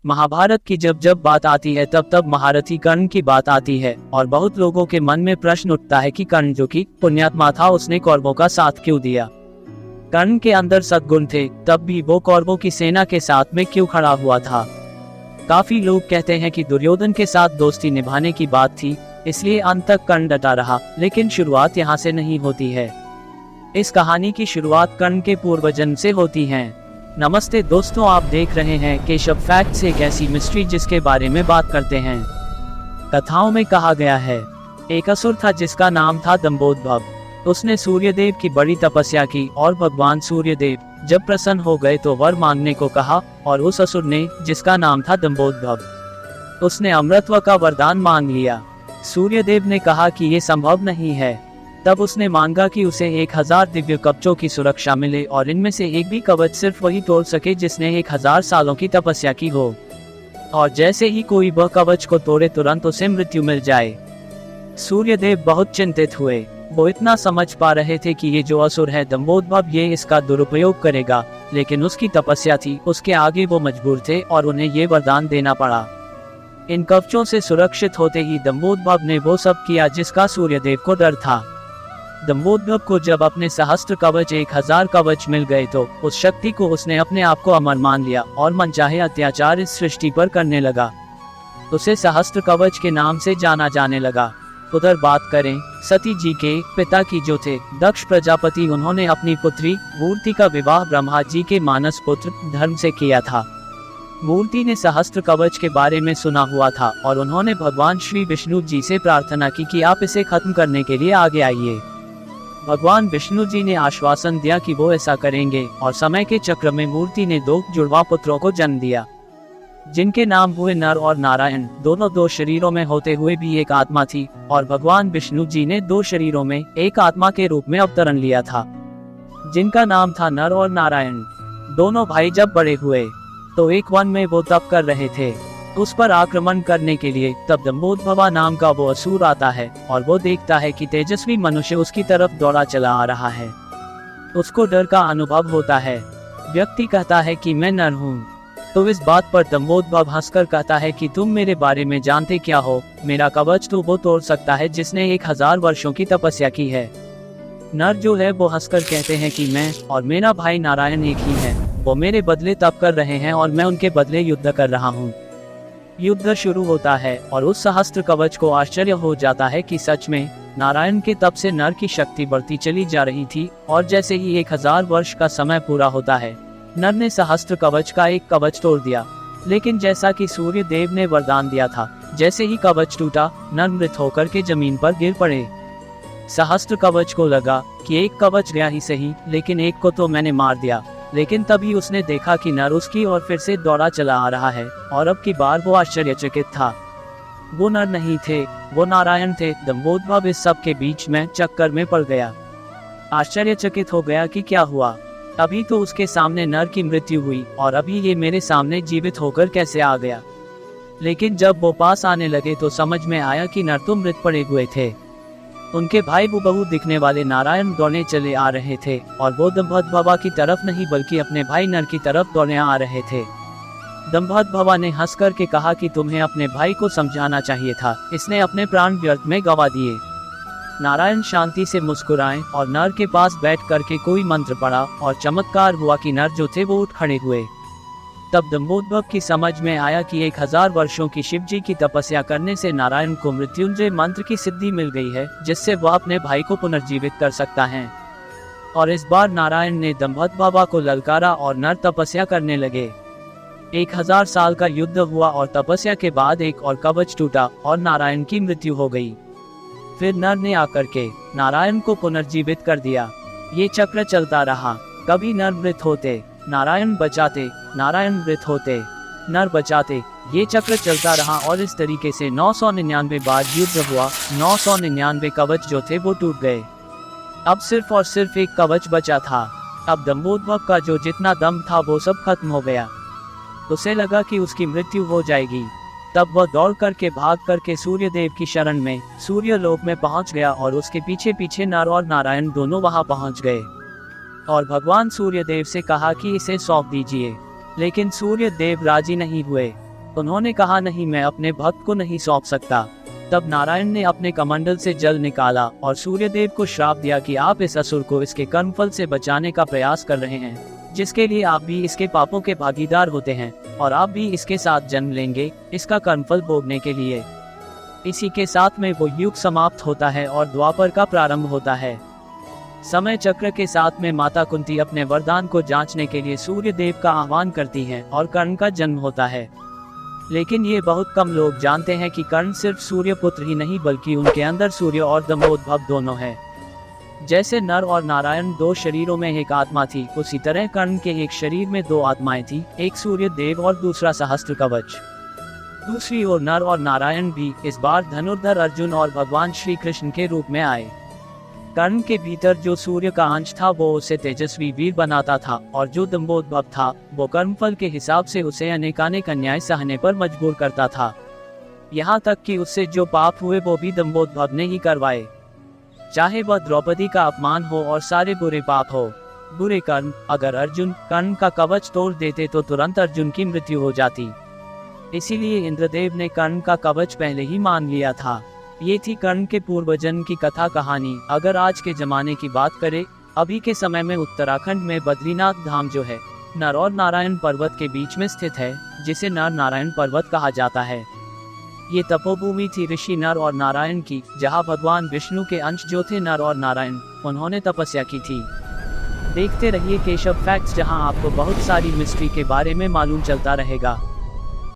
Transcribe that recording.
महाभारत की जब जब बात आती है तब तब महारथी कर्ण की बात आती है और बहुत लोगों के मन में प्रश्न उठता है कि कर्ण जो कि पुण्यात्मा था उसने कौरवों का साथ क्यों दिया। कर्ण के अंदर सद्गुण थे, तब भी वो कौरवों की सेना के साथ में क्यों खड़ा हुआ था। काफी लोग कहते हैं कि दुर्योधन के साथ दोस्ती निभाने की बात थी, इसलिए अंत तक कर्ण डटा रहा, लेकिन शुरुआत यहाँ से नहीं होती है। इस कहानी की शुरुआत कर्ण के पूर्वजन्म से होती है। नमस्ते दोस्तों, आप देख रहे हैं केशव फैक्ट्स, एक ऐसी मिस्ट्री जिसके बारे में बात करते हैं। कथाओं में कहा गया है, एक असुर था जिसका नाम था दंभोदभ। उसने सूर्यदेव की बड़ी तपस्या की और भगवान सूर्यदेव जब प्रसन्न हो गए तो वर मांगने को कहा, और उस असुर ने, जिसका नाम था दंभोदभ, उसने अमृतत्व का वरदान मांग लिया। सूर्यदेव ने कहा कि ये संभव नहीं है। तब उसने मांगा कि उसे 1000 दिव्य कवचों की सुरक्षा मिले और इनमें से एक भी कवच सिर्फ वही तोड़ सके जिसने 1000 सालों की तपस्या की हो, और जैसे ही कोई वह कवच को तोड़े तुरंत उसे मृत्यु मिल जाए। सूर्यदेव बहुत चिंतित हुए। वो इतना समझ पा रहे थे कि ये जो असुर है दंभोदभ, ये इसका दुरुपयोग करेगा, लेकिन उसकी तपस्या थी, उसके आगे वो मजबूर थे और उन्हें ये वरदान देना पड़ा। इन कवचों से सुरक्षित होते ही दंभोदभ ने वो सब किया जिसका सूर्यदेव को डर था। दंभोदभ को जब अपने सहस्त्र कवच 1000 कवच मिल गए तो उस शक्ति को उसने अपने आप को अमर मान लिया और मनचाहे अत्याचार इस सृष्टि पर करने लगा। उसे सहस्त्र कवच के नाम से जाना जाने लगा। उधर बात करें सती जी के पिता की, जो थे दक्ष प्रजापति, उन्होंने अपनी पुत्री मूर्ति का विवाह ब्रह्मा जी के मानस पुत्र धर्म से किया था। मूर्ति ने सहस्त्र कवच के बारे में सुना हुआ था और उन्होंने भगवान श्री विष्णु जी से प्रार्थना की कि आप इसे खत्म करने के लिए आगे आइए। भगवान विष्णु जी ने आश्वासन दिया कि वो ऐसा करेंगे, और समय के चक्र में मूर्ति ने 2 जुड़वा पुत्रों को जन्म दिया, जिनके नाम हुए नर और नारायण। दोनों 2 शरीरों में होते हुए भी एक आत्मा थी, और भगवान विष्णु जी ने 2 शरीरों में एक आत्मा के रूप में अवतरण लिया था, जिनका नाम था नर और नारायण। दोनों भाई जब बड़े हुए तो एक वन में वो तप कर रहे थे। उस पर आक्रमण करने के लिए तब दंभोदभ नाम का वो असुर आता है और वो देखता है कि तेजस्वी मनुष्य उसकी तरफ दौड़ा चला आ रहा है। उसको डर का अनुभव होता है। व्यक्ति कहता है कि मैं नर हूँ, तो इस बात पर दंभोदभ हंसकर कहता है कि तुम मेरे बारे में जानते क्या हो, मेरा कवच तो वो तोड़ सकता है जिसने 1000 वर्षों की तपस्या की है। नर जो है वो हंसकर कहते हैं कि मैं और मेरा भाई नारायण एक ही है, वो मेरे बदले तप कर रहे हैं और मैं उनके बदले युद्ध कर रहा हूँ। युद्ध शुरू होता है और उस सहस्त्र कवच को आश्चर्य हो जाता है कि सच में नारायण के तप से नर की शक्ति बढ़ती चली जा रही थी, और जैसे ही 1000 वर्ष का समय पूरा होता है, नर ने सहस्त्र कवच का एक कवच तोड़ दिया। लेकिन जैसा कि सूर्य देव ने वरदान दिया था, जैसे ही कवच टूटा, नर मृत होकर के जमीन पर गिर पड़े। सहस्त्र कवच को लगा कि एक कवच गया ही सही, लेकिन एक को तो मैंने मार दिया। लेकिन तभी उसने देखा कि नर उसकी ओर फिर से दौड़ा चला आ रहा है, और अब की बार वो आश्चर्यचकित था। वो नर नहीं थे, वो नारायण थे। दंभोदभ इस सब के बीच में चक्कर में पड़ गया। आश्चर्यचकित हो गया कि क्या हुआ, अभी तो उसके सामने नर की मृत्यु हुई और अभी ये मेरे सामने जीवित होकर कैसे आ गया। लेकिन जब वो पास आने लगे तो समझ में आया कि नर तो मृत पड़े हुए थे। उनके भाई हुबहू दिखने वाले नारायण दौड़े चले आ रहे थे, और वो दंभोदभ की तरफ नहीं बल्कि अपने भाई नर की तरफ दौड़े आ रहे थे। दंभोदभ ने हंस कर के कहा कि तुम्हें अपने भाई को समझाना चाहिए था, इसने अपने प्राण व्यर्थ में गंवा दिए। नारायण शांति से मुस्कुराए और नर के पास बैठ करके कोई मंत्र पढ़ा, और चमत्कार हुआ कि नर जो थे वो उठ खड़े हुए। तब दंभोदभ की समझ में आया कि 1000 वर्षों की शिव जी की तपस्या करने से नारायण को मृत्युंजय मंत्र की सिद्धि मिल गई है, जिससे वह अपने भाई को पुनर्जीवित कर सकता है। और इस बार नारायण ने दंभोदभ को ललकारा और नर तपस्या करने लगे। 1000 साल का युद्ध हुआ और तपस्या के बाद एक और कवच टूटा और नारायण की मृत्यु हो गई। फिर नर ने आकर के नारायण को पुनर्जीवित कर दिया। ये चक्र चलता रहा। कभी नर मृत होते, नारायण बचाते, नारायण मृत होते, नर बचाते। ये चक्र चलता रहा और इस तरीके से 999 बार युद्ध हुआ। 999 कवच जो थे वो टूट गए। अब सिर्फ और सिर्फ एक कवच बचा था। अब दंभोदभ का जो जितना दम था वो सब खत्म हो गया। उसे लगा कि उसकी मृत्यु हो जाएगी। तब वह दौड़ करके भाग करके सूर्यदेव की शरण में सूर्यलोक में पहुंच गया, और उसके पीछे पीछे नर और नारायण दोनों वहां पहुंच गए और भगवान सूर्यदेव से कहा कि इसे सौंप दीजिए। लेकिन सूर्यदेव राजी नहीं हुए। उन्होंने कहा, नहीं, मैं अपने भक्त को नहीं सौंप सकता। तब नारायण ने अपने कमंडल से जल निकाला और सूर्यदेव को श्राप दिया कि आप इस असुर को इसके कर्मफल से बचाने का प्रयास कर रहे हैं, जिसके लिए आप भी इसके पापों के भागीदार होते हैं और आप भी इसके साथ जन्म लेंगे इसका कर्मफल भोगने के लिए। इसी के साथ में वो युग समाप्त होता है और द्वापर का प्रारंभ होता है। समय चक्र के साथ में माता कुंती अपने वरदान को जांचने के लिए सूर्यदेव का आह्वान करती हैं और कर्ण का जन्म होता है। लेकिन ये बहुत कम लोग जानते हैं कि कर्ण सिर्फ सूर्यपुत्र ही नहीं बल्कि उनके अंदर सूर्य और दम्भोद्भव दोनों है। जैसे नर और नारायण दो शरीरों में एक आत्मा थी, उसी तरह कर्ण के एक शरीर में दो आत्माएं थी, एक सूर्य देव और दूसरा सहस्त्र कवच। दूसरी ओर नर और नारायण भी इस बार धनुर्धर अर्जुन और भगवान श्री कृष्ण के रूप में आए। कर्ण के भीतर जो सूर्य का अंश था वो उसे तेजस्वी वीर बनाता था और जो दम्भोद्भव था वो कर्मफल के हिसाब से उसे अनेकानेक अन्याय सहने पर मजबूर करता था। यहाँ तक कि उससे जो पाप हुए वो भी दम्भोद्भव ने ही करवाए, चाहे वह द्रौपदी का अपमान हो और सारे बुरे पाप हो। बुरे कर्म अगर अर्जुन कर्ण का कवच तोड़ देते तो तुरंत अर्जुन की मृत्यु हो जाती। इसीलिए इंद्रदेव ने कर्ण का कवच पहले ही मान लिया था। ये थी कर्ण के पूर्वजन्म की कथा कहानी। अगर आज के जमाने की बात करें, अभी के समय में उत्तराखंड में बद्रीनाथ धाम जो है नर और नारायण पर्वत के बीच में स्थित है, जिसे नर नारायण पर्वत कहा जाता है। ये तपोभूमि थी ऋषि नर और नारायण की, जहाँ भगवान विष्णु के अंश जो थे नर और नारायण, उन्होंने तपस्या की थी। देखते रहिए केशव फैक्ट्स, जहाँ आपको बहुत सारी मिस्ट्री के बारे में मालूम चलता रहेगा।